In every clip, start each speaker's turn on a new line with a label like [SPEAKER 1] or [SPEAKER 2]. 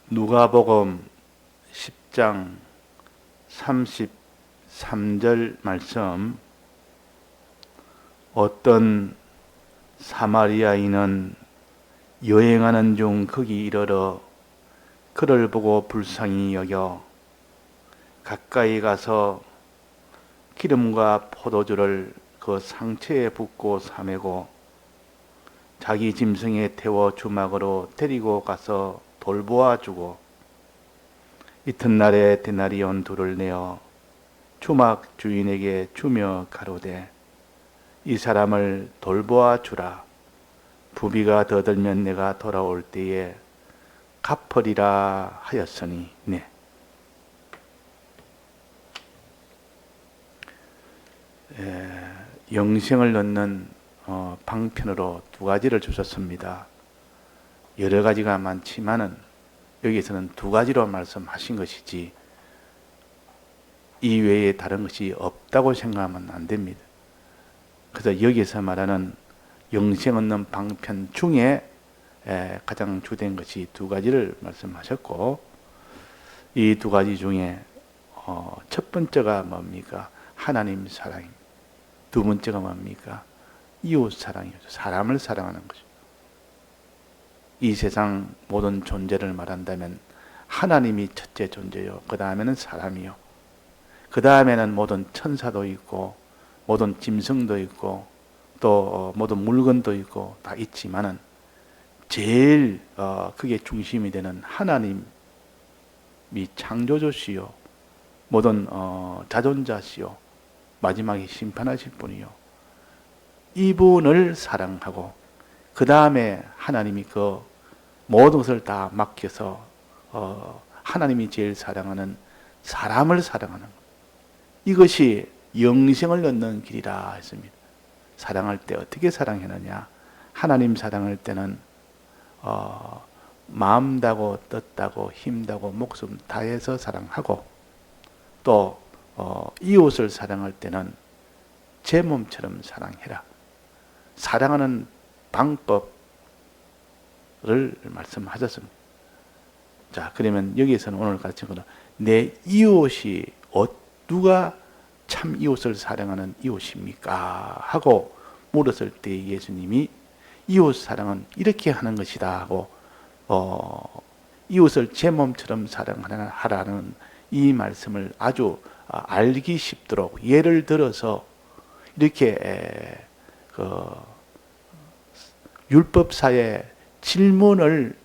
[SPEAKER 1] 누가복음 10장 33절 말씀. 어떤 사마리아인은 여행하는 중 거기 이르러 그를 보고 불쌍히 여겨 가까이 가서 기름과 포도주를 그 상처에 붓고 사매고 자기 짐승에 태워 주막으로 데리고 가서 돌보아 주고 이튿날에 데나리온 둘을 내어 주막 주인에게 주며 가로되 이 사람을 돌보아 주라. 부비가 더 들면 내가 돌아올 때에 갚으리라 하였으니. 영생을 얻는 방편으로 두 가지를 주셨습니다. 여러 가지가 많지만은 여기서는 두 가지로 말씀하신 것이지 이 외에 다른 것이 없다고 생각하면 안 됩니다. 그래서 여기서 말하는 영생 얻는 방편 중에 가장 주된 것이 두 가지를 말씀하셨고, 이 두 가지 중에 첫 번째가 뭡니까? 하나님 사랑입니다. 두 번째가 뭡니까? 이웃 사랑이죠. 사람을 사랑하는 거죠. 이 세상 모든 존재를 말한다면 하나님이 첫째 존재요. 그 다음에는 사람이요. 그 다음에는 모든 천사도 있고 모든 짐승도 있고 또 모든 물건도 있고 다 있지만은 제일 그게 중심이 되는 하나님이 창조주시요 모든 자존자시요 마지막에 심판하실 분이요. 이분을 사랑하고 그 다음에 하나님이 그 모든 것을 다 맡겨서 하나님이 제일 사랑하는 사람을 사랑하는 것. 이것이 영생을 얻는 길이라 했습니다. 사랑할 때 어떻게 사랑하느냐? 하나님 사랑할 때는 마음 다고 뜻 다고 힘 다고 목숨 다해서 사랑하고, 또 이웃을 사랑할 때는 제 몸처럼 사랑해라. 사랑하는 방법을 말씀하셨습니다. 자, 그러면 여기에서는 오늘 가르친 것은 내 이웃이 누가 참 이웃을 사랑하는 이웃입니까? 하고 물었을 때 예수님이 이웃 사랑은 이렇게 하는 것이다 하고 이웃을 제 몸처럼 사랑하라는 이 말씀을 아주 알기 쉽도록 예를 들어서 이렇게 율법사의 질문을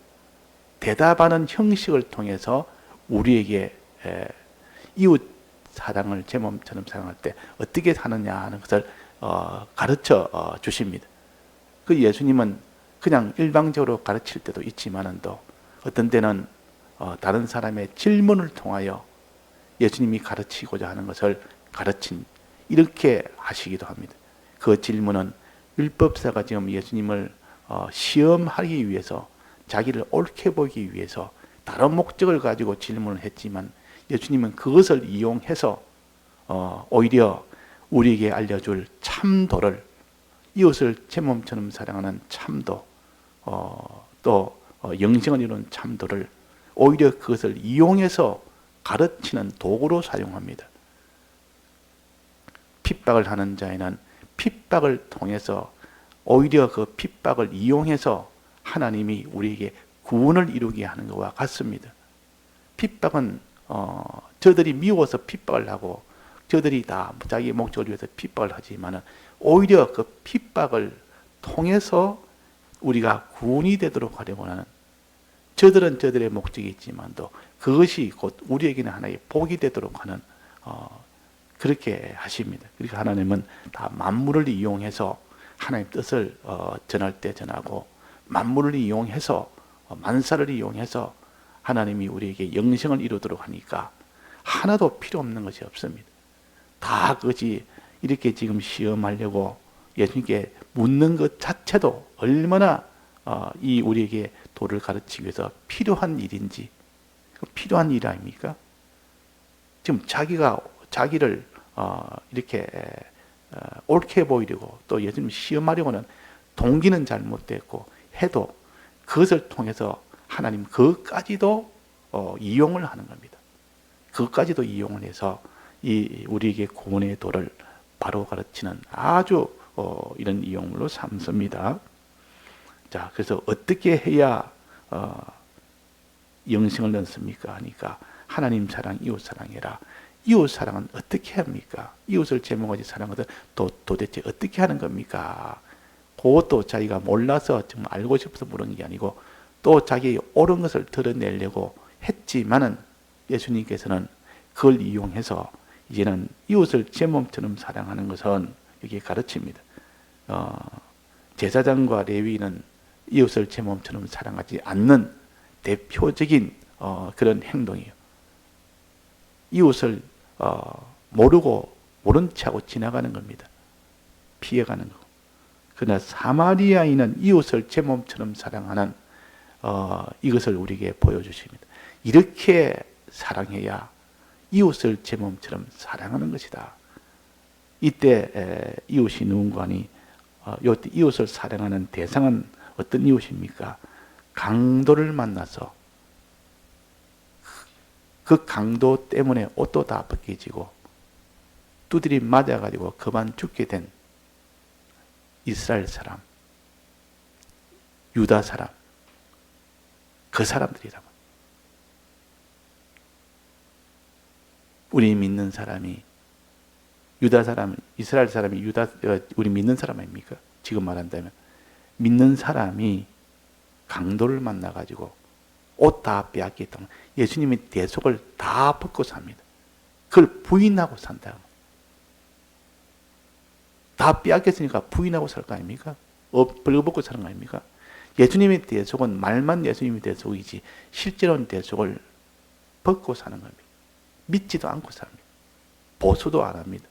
[SPEAKER 1] 대답하는 형식을 통해서 우리에게 이웃 사랑을 제 몸처럼 사랑할 때 어떻게 하느냐 하는 것을 가르쳐 주십니다. 그 예수님은 그냥 일방적으로 가르칠 때도 있지만은 또 어떤 때는 다른 사람의 질문을 통하여 예수님이 가르치고자 하는 것을 이렇게 하시기도 합니다. 그 질문은 율법사가 지금 예수님을 시험하기 위해서, 자기를 옳게 보기 위해서 다른 목적을 가지고 질문을 했지만 예수님은 그것을 이용해서 오히려 우리에게 알려줄 참도를, 이웃을 제 몸처럼 사랑하는 참도, 또 영생을 이루는 참도를 오히려 그것을 이용해서 가르치는 도구로 사용합니다. 핍박을 하는 자에는 핍박을 통해서 오히려 그 핍박을 이용해서 하나님이 우리에게 구원을 이루게 하는 것과 같습니다. 핍박은 저들이 미워서 핍박을 하고 저들이 다 자기의 목적을 위해서 핍박을 하지만 오히려 그 핍박을 통해서 우리가 구원이 되도록 하려고 하는, 저들은 저들의 목적이 있지만도 그것이 곧 우리에게는 하나의 복이 되도록 하는 그렇게 하십니다. 그러니까 하나님은 다 만물을 이용해서 하나님 뜻을 전할 때 전하고, 만물을 이용해서 만사를 이용해서 하나님이 우리에게 영생을 이루도록 하니까 하나도 필요 없는 것이 없습니다. 다 그것이 이렇게 지금 시험하려고 예수님께 묻는 것 자체도 얼마나 이 우리에게 도를 가르치기 위해서 필요한 일인지, 필요한 일 아닙니까? 지금 자기를 이렇게 옳게 보이려고 또 예수님 시험하려고는 동기는 잘못됐고 해도 그것을 통해서 하나님 그것까지도 이용을 하는 겁니다. 그것까지도 이용을 해서 우리에게 구원의 도를 바로 가르치는 아주 이런 이용물로 삼습니다. 자, 그래서 어떻게 해야 영생을 얻습니까? 하니까 하나님 사랑, 이웃 사랑해라. 이웃 사랑은 어떻게 합니까? 이웃을 제목하지 사랑하듯 도대체 어떻게 하는 겁니까? 그것도 자기가 몰라서 정말 알고 싶어서 물은 게 아니고 또 자기 옳은 것을 드러내려고 했지만은 예수님께서는 그걸 이용해서 이제는 이웃을 제 몸처럼 사랑하는 것은 여기에 가르칩니다. 제사장과 레위인은 이웃을 제 몸처럼 사랑하지 않는 대표적인 그런 행동이에요. 이웃을 모르고 모른 척하고 지나가는 겁니다. 피해가는 거. 그러나 사마리아인은 이웃을 제 몸처럼 사랑하는 이것을 우리에게 보여주십니다. 이렇게 사랑해야 이웃을 제 몸처럼 사랑하는 것이다. 이때 이웃이 누군가 하니 이웃을 사랑하는 대상은 어떤 이웃입니까? 강도를 만나서 그 강도 때문에 옷도 다 벗겨지고 두드리 맞아가지고 그만 죽게 된 이스라엘 사람, 유다 사람, 그 사람들이라고. 우리 믿는 사람이 유다 사람, 이스라엘 사람이 우리 믿는 사람 아닙니까? 지금 말한다면 믿는 사람이 강도를 만나가지고 옷 다 빼앗겼던 예수님이 대속을 다 벗고 삽니다. 그걸 부인하고 산다. 다 빼앗겼으니까 부인하고 살 거 아닙니까? 벌거벗고 사는 거 아닙니까? 예수님의 대속은 말만 예수님의 대속이지 실제로는 대속을 벗고 사는 겁니다. 믿지도 않고 삽니다. 보수도 안 합니다.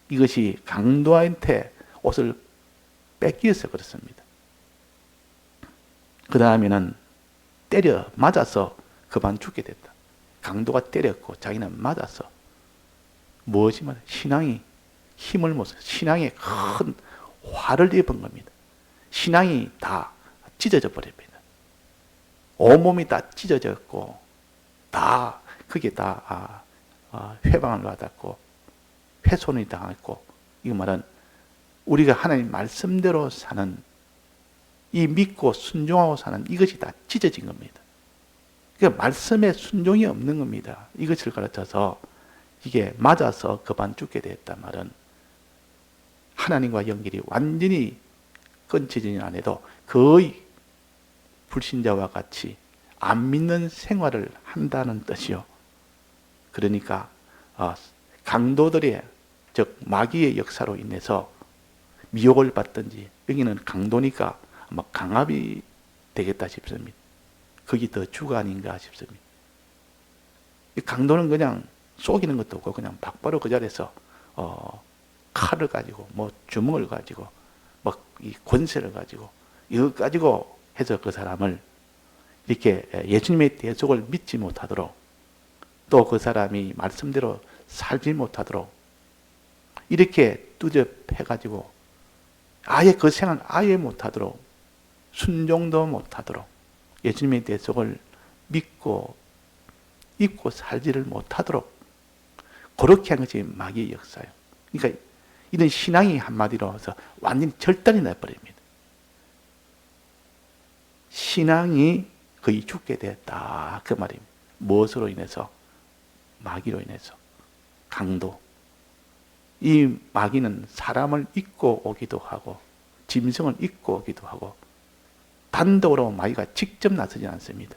[SPEAKER 1] 이것이 강도한테 옷을 뺏기어서 그렇습니다. 그 다음에는 때려 맞아서 그만 죽게 됐다. 강도가 때렸고 자기는 맞아서 무엇이면 신앙이 힘을 못 써서 신앙에 큰 화를 입은 겁니다. 신앙이 다 찢어져 버립니다. 온몸이 다 찢어졌고 다 그게 다 회방을 받았고 훼손이 당했고, 이거 말은 우리가 하나님 말씀대로 사는 이 믿고 순종하고 사는 이것이 다 찢어진 겁니다. 그러니까 말씀에 순종이 없는 겁니다. 이것을 가르쳐서 이게 맞아서 그만 죽게 됐단 말은 하나님과 연결이 완전히 끊어지지 않아도 거의 불신자와 같이 안 믿는 생활을 한다는 뜻이요. 그러니까 강도들의 즉 마귀의 역사로 인해서 미혹을 받든지, 여기는 강도니까 아마 강압이 되겠다 싶습니다. 그게 더 주가 아닌가 싶습니다. 강도는 그냥 속이는 것도 없고 그냥 박바로 그 자리에서 칼을 가지고 뭐 주먹을 가지고 막 이 권세를 가지고 이거 가지고 해서 그 사람을 이렇게 예수님의 대속을 믿지 못하도록, 또 그 사람이 말씀대로 살지 못하도록 이렇게 뚜접해가지고 아예 그 생활 아예 못하도록, 순종도 못하도록, 예수님의 대속을 믿고 입고 살지를 못하도록 그렇게 한 것이 마귀의 역사예요. 그러니까 이런 신앙이 한마디로 해서 완전히 절단이 나버립니다. 신앙이 거의 죽게 됐다 그 말입니다. 무엇으로 인해서? 마귀로 인해서. 강도. 이 마귀는 사람을 잊고 오기도 하고 짐승을 잊고 오기도 하고 단독으로 마귀가 직접 나서지 않습니다.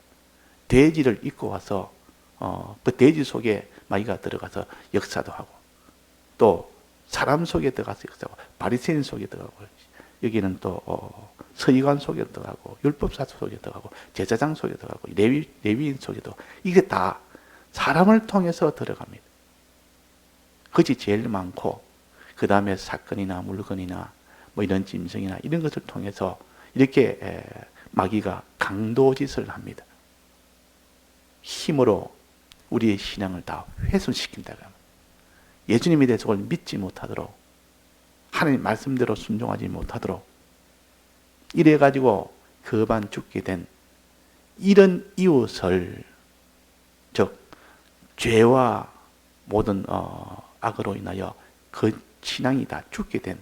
[SPEAKER 1] 돼지를 잊고 와서 그 돼지 속에 마귀가 들어가서 역사도 하고, 또 사람 속에 들어가서 역사하고, 바리새인 속에 들어가고, 여기는 또 서기관 속에 들어가고, 율법사 속에 들어가고, 제사장 속에 들어가고, 레위인 속에도, 이게 다 사람을 통해서 들어갑니다. 그것이 제일 많고, 그 다음에 사건이나 물건이나 뭐 이런 짐승이나 이런 것을 통해서 이렇게 마귀가 강도짓을 합니다. 힘으로 우리의 신앙을 다 훼손시킨다고 합니다. 예수님의 대속을 믿지 못하도록, 하나님 말씀대로 순종하지 못하도록 이래가지고 그만 죽게 된 이런 이웃을 죄와 모든 악으로 인하여 그 신앙이 다 죽게 된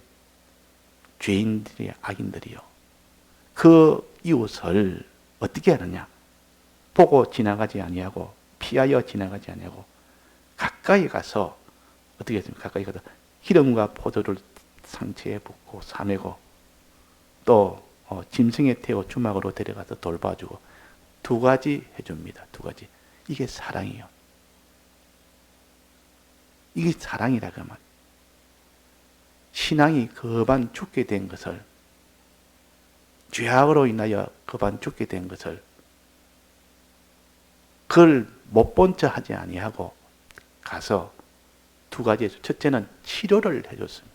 [SPEAKER 1] 죄인들이 악인들이요. 그 이웃을 어떻게 하느냐? 보고 지나가지 아니하고 피하여 지나가지 아니하고 가까이 가서 어떻게 했습니까? 가까이 가서 기름과 포도를 상체에 붓고 사매고 또 짐승에 태워 주막으로 데려가서 돌봐주고 두 가지 해줍니다. 두 가지. 이게 사랑이요. 이게 사랑이라 그 말. 신앙이 거반 죽게 된 것을, 죄악으로 인하여 거반 죽게 된 것을 그걸 못 본 척 하지 아니하고 가서 두 가지. 첫째는 치료를 해줬습니다.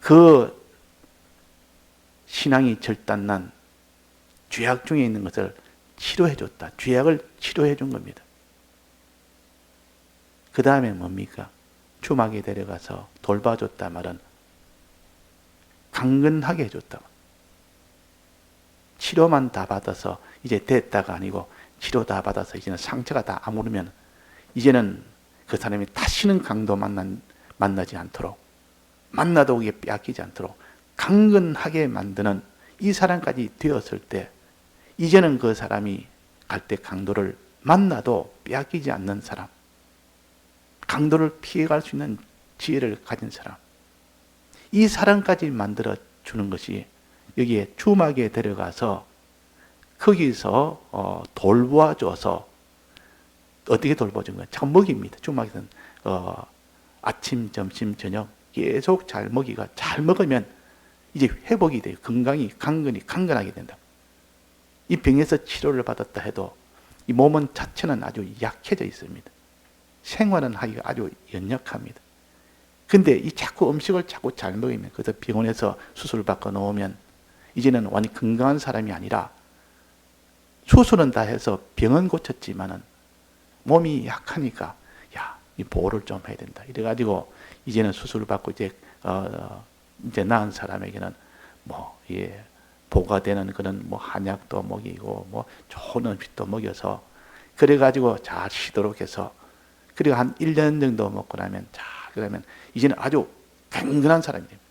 [SPEAKER 1] 그 신앙이 절단난 죄악 중에 있는 것을 치료해줬다. 죄악을 치료해준 겁니다. 그 다음에 뭡니까? 주막에 데려가서 돌봐줬다 말은 강건하게 해줬다. 치료만 다 받아서 이제 됐다가 아니고 치료 다 받아서 이제는 상처가 다 아무르면 이제는 그 사람이 다시는 강도 만나지 않도록, 만나도 그게 빼앗기지 않도록 강건하게 만드는 이 사람까지 되었을 때 이제는 그 사람이 갈 때 강도를 만나도 빼앗기지 않는 사람, 강도를 피해갈 수 있는 지혜를 가진 사람, 이 사람까지 만들어 주는 것이 여기에 주막에 데려가서 거기서 돌보아줘서 어떻게 돌봐준 거야? 참 먹입니다. 주막에서는 아침, 점심, 저녁 계속 잘 먹이가 잘 먹으면 이제 회복이 돼요. 건강이 강건하게 된다. 이 병에서 치료를 받았다 해도 이 몸은 자체는 아주 약해져 있습니다. 생활은 하기가 아주 연약합니다. 근데 이 자꾸 음식을 자꾸 잘 먹이면 그래서 병원에서 수술을 받고 놓으면 이제는 완전히 건강한 사람이 아니라 수술은 다 해서 병은 고쳤지만은 몸이 약하니까 야, 이 보호를 좀 해야 된다. 이래가지고 이제는 수술을 받고 이제 나은 사람에게는 보가 되는 그런 한약도 먹이고 좋은 음식도 먹여서 그래가지고 잘 쉬도록 해서 그리고 한 1년 정도 먹고 나면 그러면 이제는 아주 강건한 사람이 됩니다.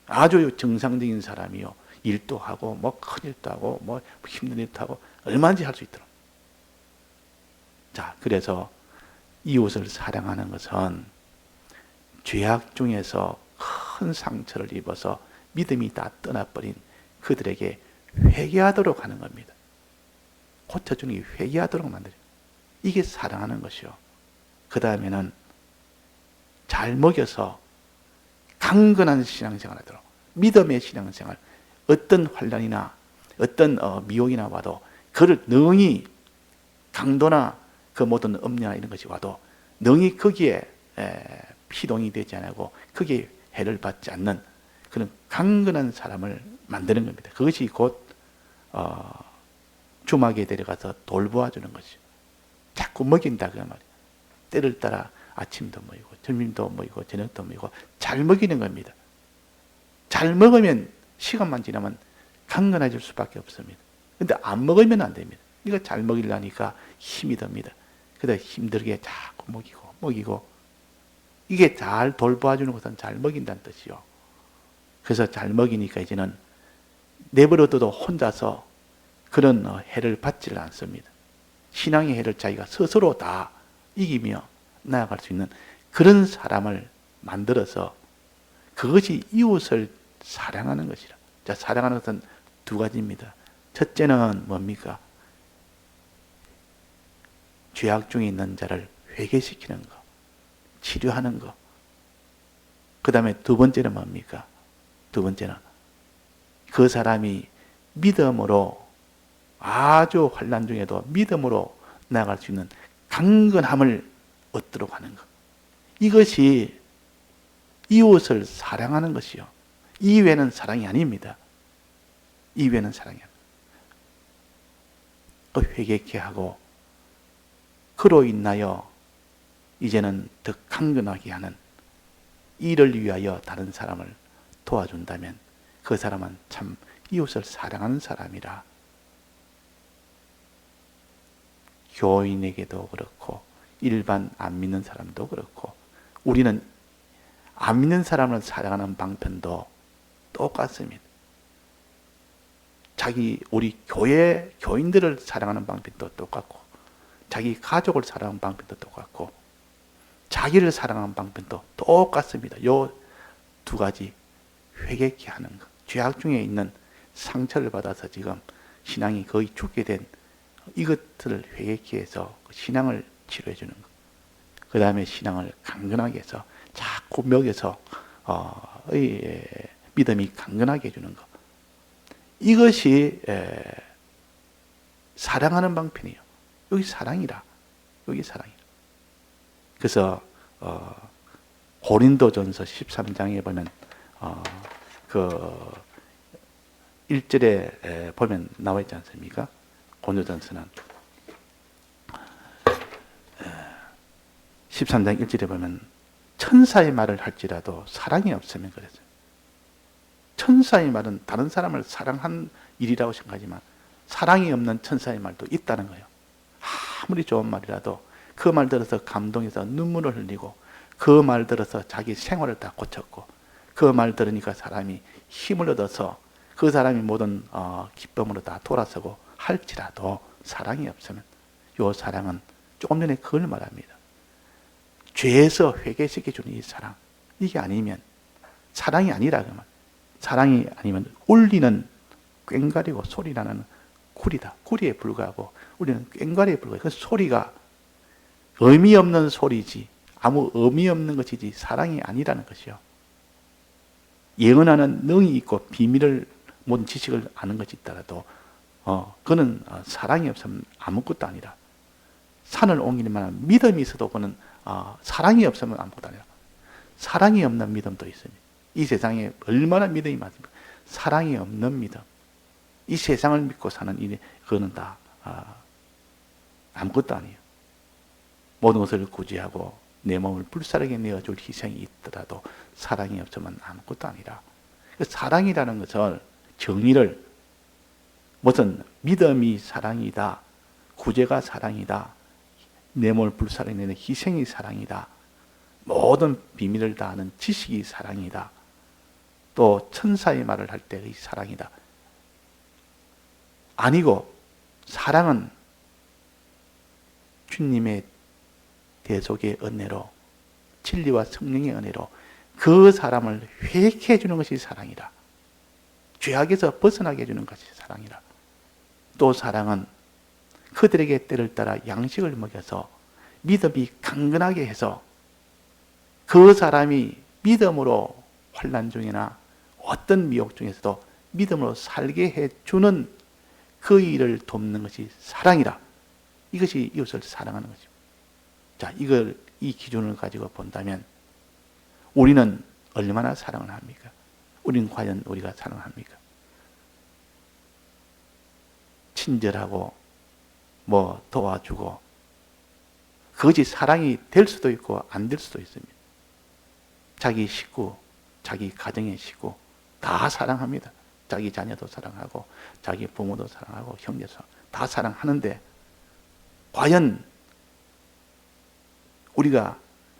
[SPEAKER 1] 아주 정상적인 사람이요. 일도 하고 큰 일도 하고 힘든 일도 하고 얼마든지 할 수 있도록. 자, 그래서 이웃을 사랑하는 것은 죄악 중에서 큰 상처를 입어서 믿음이 다 떠나버린 그들에게 회개하도록 하는 겁니다. 고쳐주는 게 회개하도록 만들어요. 이게 사랑하는 것이요. 그 다음에는 잘 먹여서 강건한 신앙생활 하도록, 믿음의 신앙생활, 어떤 환난이나 어떤 미혹이나 와도 그를 능히 강도나 그 모든 음녀나 이런 것이 와도 능히 거기에 피동이 되지 않고 거기에 해를 받지 않는 그런 강건한 사람을 만드는 겁니다. 그것이 곧 주막에 데려가서 돌보아주는 것이죠. 자꾸 먹인다 그 말이에요. 때를 따라 아침도 먹이고 점심도 먹이고 저녁도 먹이고 잘 먹이는 겁니다. 잘 먹으면 시간만 지나면 강건해질 수밖에 없습니다. 근데 안 먹으면 안 됩니다. 이거 잘 먹이려니까 힘이 듭니다. 그래서 힘들게 자꾸 먹이고 이게 잘 돌봐주는 것은 잘 먹인다는 뜻이요. 그래서 잘 먹이니까 이제는 내버려둬도 혼자서 그런 해를 받지를 않습니다. 신앙의 해를 자기가 스스로 다 이기며 나아갈 수 있는 그런 사람을 만들어서 그것이 이웃을 사랑하는 것이라. 자, 사랑하는 것은 두 가지입니다. 첫째는 뭡니까? 죄악 중에 있는 자를 회개시키는 것, 치료하는 것. 그 다음에 두 번째는 뭡니까? 두 번째는 그 사람이 믿음으로 아주 환난 중에도 믿음으로 나아갈 수 있는 강건함을 얻도록 하는 것. 이것이 이웃을 사랑하는 것이요. 이외는 사랑이 아닙니다. 이외는 사랑이 아닙니다. 회개케 하고 그로 인하여 이제는 더 강건하게 하는 이를 위하여 다른 사람을 도와준다면 그 사람은 참 이웃을 사랑하는 사람이라. 교인에게도 그렇고 일반 안 믿는 사람도 그렇고 우리는 안 믿는 사람을 사랑하는 방편도 똑같습니다. 우리 교인들을 사랑하는 방편도 똑같고 자기 가족을 사랑하는 방편도 똑같고 자기를 사랑하는 방편도 똑같습니다. 요 두 가지 회개케 하는 것. 죄악 중에 있는 상처를 받아서 지금 신앙이 거의 죽게 된 이것들을 회개케 해서 신앙을 치료해 주는 것. 그 다음에 신앙을 강건하게 해서 자꾸 먹여서 믿음이 강건하게 해주는 것. 이것이 사랑하는 방편이에요. 여기 사랑이라. 여기 사랑이라. 그래서 고린도전서 13장에 보면 그 1절에 보면 나와 있지 않습니까? 고린도전서는 13장 1절에 보면 천사의 말을 할지라도 사랑이 없으면 그랬어요. 천사의 말은 다른 사람을 사랑한 일이라고 생각하지만 사랑이 없는 천사의 말도 있다는 거예요. 아무리 좋은 말이라도 그 말 들어서 감동해서 눈물을 흘리고 그 말 들어서 자기 생활을 다 고쳤고 그 말 들으니까 사람이 힘을 얻어서 그 사람이 모든 기쁨으로 다 돌아서고 할지라도 사랑이 없으면 이 사랑은 조금 전에 그걸 말합니다. 죄에서 회개시켜주는 이 사랑, 이게 아니면 사랑이 아니라 그러면 사랑이 아니면 울리는 꽹과리고 소리나는 구리다. 구리에 불과하고 우리는 꽹과리에 불과해요. 그 소리가 의미 없는 소리지 아무 의미 없는 것이지 사랑이 아니라는 것이요. 예언하는 능이 있고 비밀을 모든 지식을 아는 것이 있더라도 그는 사랑이 없으면 아무것도 아니라 산을 옮길 만한 믿음이 있어도 그는 사랑이 없으면 아무것도 아니라 사랑이 없는 믿음도 있습니다. 이 세상에 얼마나 믿음이 많습니까? 사랑이 없는 믿음. 이 세상을 믿고 사는 일이 그거는 다 아무것도 아니에요. 모든 것을 구제하고 내 몸을 불사르게 내어줄 희생이 있더라도 사랑이 없으면 아무것도 아니라 사랑이라는 것을 정의를 무슨 믿음이 사랑이다, 구제가 사랑이다, 내 몸을 불사르게 내는 희생이 사랑이다, 모든 비밀을 다 아는 지식이 사랑이다, 또 천사의 말을 할 때의 사랑이다. 아니고 사랑은 주님의 대속의 은혜로 진리와 성령의 은혜로 그 사람을 회개해 주는 것이 사랑이라. 죄악에서 벗어나게 해주는 것이 사랑이라. 또 사랑은 그들에게 때를 따라 양식을 먹여서 믿음이 강건하게 해서 그 사람이 믿음으로 환난 중이나 어떤 미혹 중에서도 믿음으로 살게 해주는 그 일을 돕는 것이 사랑이라. 이것이 이웃을 사랑하는 것입니다. 자, 이 기준을 가지고 본다면 우리는 얼마나 사랑을 합니까? 우리는 과연 우리가 사랑을 합니까? 친절하고 도와주고 그것이 사랑이 될 수도 있고 안 될 수도 있습니다. 자기 식구, 자기 가정의 식구 다 사랑합니다. 자기 자녀도 사랑하고 자기 부모도 사랑하고 형제도 다 사랑하는데 과연 우리가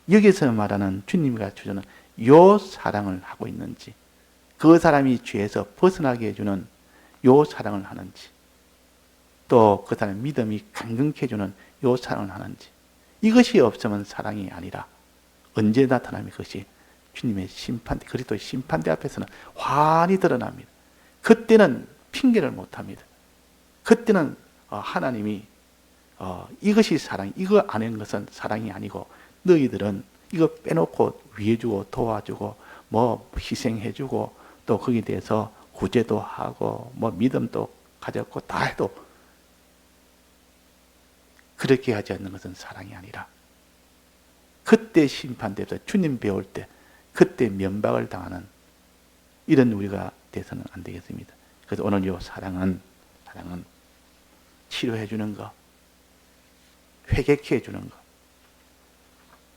[SPEAKER 1] 여기서 말하는 주님과 주저는 요 사랑을 하고 있는지, 그 사람이 죄에서 벗어나게 해주는 요 사랑을 하는지, 또 그 사람의 믿음이 강건케 해주는 요 사랑을 하는지, 이것이 없으면 사랑이 아니라 언제 나타나면 그것이 주님의 심판대, 그리스도의 심판대 앞에서는 환히 드러납니다. 그때는 핑계를 못합니다. 그때는 하나님이 이것이 사랑, 이거 아는 것은 사랑이 아니고 너희들은 이거 빼놓고 위해주고 도와주고 희생해주고 또 거기에 대해서 구제도 하고 믿음도 가졌고 다 해도 그렇게 하지 않는 것은 사랑이 아니라 그때 심판대에서 주님 배울 때 그때 면박을 당하는 이런 우리가 돼서는 안 되겠습니다. 그래서 오늘 이 사랑은 치료해 주는 것, 회개케 해주는 것,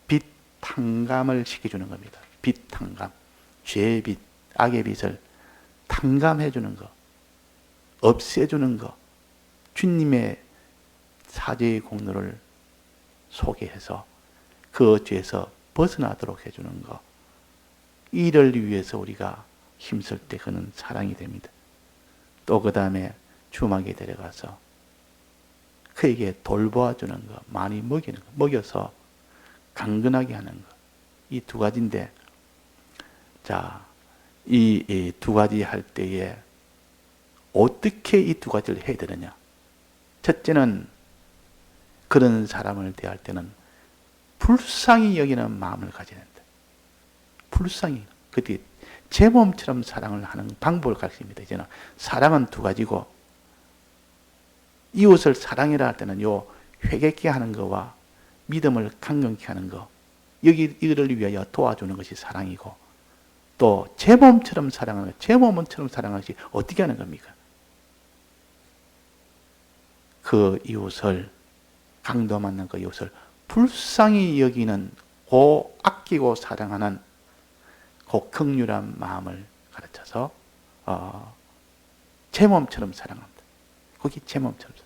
[SPEAKER 1] 빛 탕감을 시켜주는 겁니다. 빛 탕감, 죄의 빛, 악의 빛을 탕감해 주는 것, 없애주는 것, 주님의 사죄의 공로를 소개해서 그 죄에서 벗어나도록 해주는 것, 이를 위해서 우리가 힘쓸 때 그는 사랑이 됩니다. 또 그 다음에 주막에 데려가서 그에게 돌보아주는 것, 많이 먹이는 것, 먹여서 강건하게 하는 것, 이 두 가지인데, 자, 이 두 가지 할 때에 어떻게 이 두 가지를 해야 되느냐? 첫째는 그런 사람을 대할 때는 불쌍히 여기는 마음을 가져야 된다. 불쌍히. 그때 제 몸처럼 사랑을 하는 방법을 가르칩니다. 이제는 사랑은 두 가지고, 이웃을 사랑해라 할 때는 요 회개케 하는 것과 믿음을 강건케 하는 것, 이를 위하여 도와주는 것이 사랑이고, 또 제 몸처럼 사랑하는 것, 제 몸처럼 사랑하는 것이 어떻게 하는 겁니까? 그 이웃을, 강도 맞는 그 이웃을 불쌍히 여기는, 고 아끼고 사랑하는 그 긍휼한 마음을 가르쳐서 제 몸처럼 사랑합니다. 거기 제 몸처럼.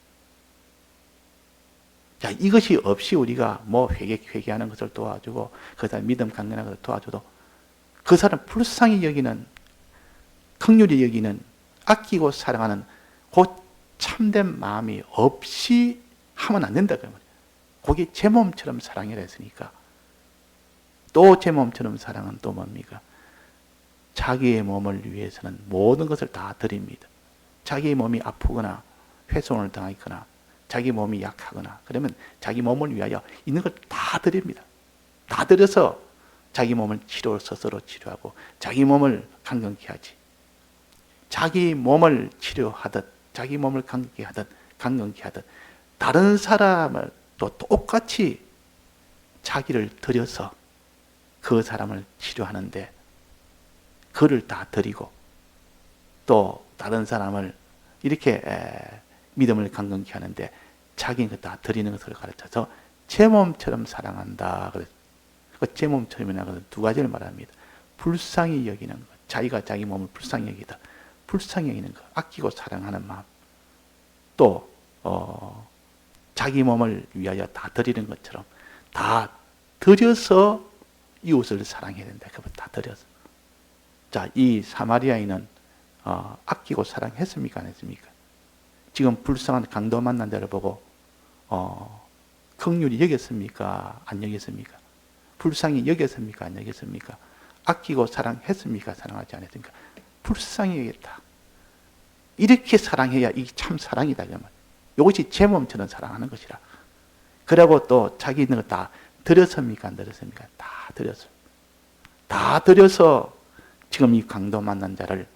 [SPEAKER 1] 자, 이것이 없이 우리가 뭐 회개하는 것을 도와주고, 그 다음에 믿음 강건하는 것을 도와줘도 그 사람 불쌍히 여기는, 긍휼히 여기는, 아끼고 사랑하는 그 참된 마음이 없이 하면 안 된다. 그러면 거기 제 몸처럼 사랑이라 했으니까, 또 제 몸처럼 사랑은 또 뭡니까? 자기의 몸을 위해서는 모든 것을 다 드립니다. 자기의 몸이 아프거나 훼손을 당하거나 자기 몸이 약하거나 그러면 자기 몸을 위하여 있는 걸 다 드립니다. 다 드려서 자기 몸을 스스로 치료하고 자기 몸을 강건케 하지. 자기 몸을 치료하듯, 자기 몸을 강건케 하듯 다른 사람을 또 똑같이 자기를 들여서 그 사람을 치료하는데 그를 다 드리고, 또 다른 사람을 이렇게 믿음을 강건케 하는데 자기는 다 드리는 것을 가르쳐서 제 몸처럼 사랑한다. 그 제 몸처럼이라는 것은 두 가지를 말합니다. 불쌍히 여기는 것, 자기가 자기 몸을 불쌍히 여기다. 불쌍히 여기는 것, 아끼고 사랑하는 마음. 또 자기 몸을 위하여 다 드리는 것처럼 다 드려서 이웃을 사랑해야 된다. 그걸 다 드려서. 자, 이 사마리아인은 아끼고 사랑했습니까? 안 했습니까? 지금 불쌍한 강도 만난 자를 보고 긍휼히 여겼습니까? 안 여겼습니까? 불쌍히 여겼습니까? 안 여겼습니까? 아끼고 사랑했습니까? 사랑하지 않았습니까? 불쌍히 여겼다. 이렇게 사랑해야 이게 참 사랑이다. 이것이 제 몸처럼 사랑하는 것이라. 그러고 또 자기 있는 거 다 드렸습니까? 안 드렸습니까? 다 드렸습니다. 다 드려서 지금 이 강도 만난 자를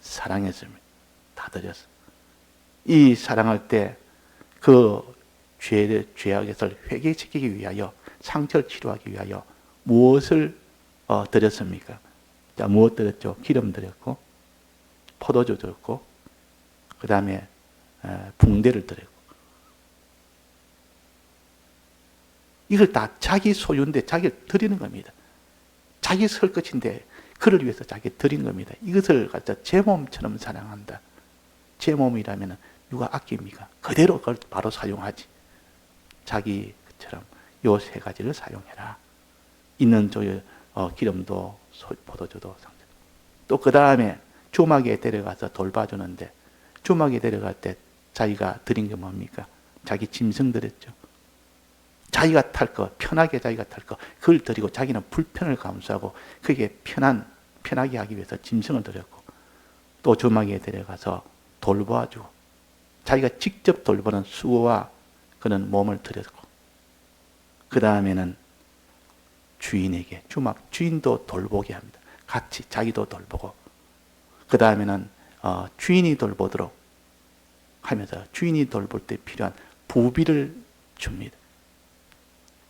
[SPEAKER 1] 사랑했습니다. 다 드렸습니다. 이 사랑할 때 그 죄악에서 회개시키기 위하여, 상처를 치료하기 위하여 무엇을 드렸습니까? 자, 무엇 드렸죠? 기름 드렸고, 포도주 드렸고, 그 다음에 붕대를 드렸고. 이걸 다 자기 소유인데 자기를 드리는 겁니다. 자기 설 것인데 그를 위해서 자기 드린 겁니다. 이것을 갖다 제 몸처럼 사랑한다. 제 몸이라면 누가 아낍니까? 그대로 그걸 바로 사용하지. 자기처럼 요 세 가지를 사용해라. 있는 기름도 포도주도 상처. 또 그 다음에 주막에 데려가서 돌봐주는데, 주막에 데려갈 때 자기가 드린 게 뭡니까? 자기 짐승 드렸죠. 자기가 탈 거, 편하게 자기가 탈 거, 그걸 드리고 자기는 불편을 감수하고 그게 편하게 하기 위해서 짐승을 드렸고, 또 주막에 데려가서 돌봐주고 자기가 직접 돌보는 수고와 그는 몸을 드렸고, 그 다음에는 주인에게, 주막 주인도 돌보게 합니다. 같이 자기도 돌보고, 그 다음에는 주인이 돌보도록 하면서 주인이 돌볼 때 필요한 부비를 줍니다.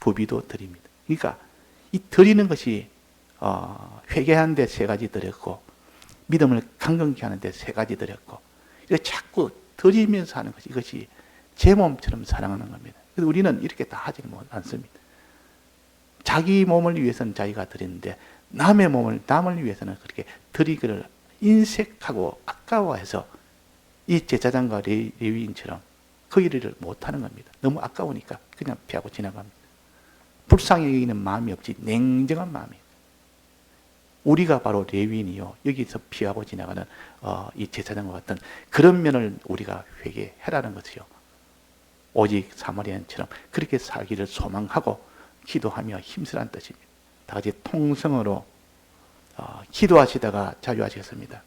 [SPEAKER 1] 부비도 드립니다. 그러니까 이 드리는 것이 회개하는 데 세 가지 드렸고, 믿음을 강건케 하는 데 세 가지 드렸고, 이거 자꾸 드리면서 하는 것이, 이것이 제 몸처럼 사랑하는 겁니다. 그래서 우리는 이렇게 다 하지 않습니다. 자기 몸을 위해서는 자기가 드리는데 남의 몸을, 남을 위해서는 그렇게 드리기를 인색하고 아까워해서 이 제사장과 레위인처럼 그 일을 못하는 겁니다. 너무 아까우니까 그냥 피하고 지나갑니다. 불쌍히 여기는 마음이 없지 냉정한 마음이에요. 우리가 바로 레위인이요 여기서 피하고 지나가는 이 제사장과 같은 그런 면을 우리가 회개해라는 것이요. 오직 사마리아인처럼 그렇게 살기를 소망하고 기도하며 힘쓰라는 뜻입니다. 다 같이 통성으로 기도하시다가 자유하시겠습니다.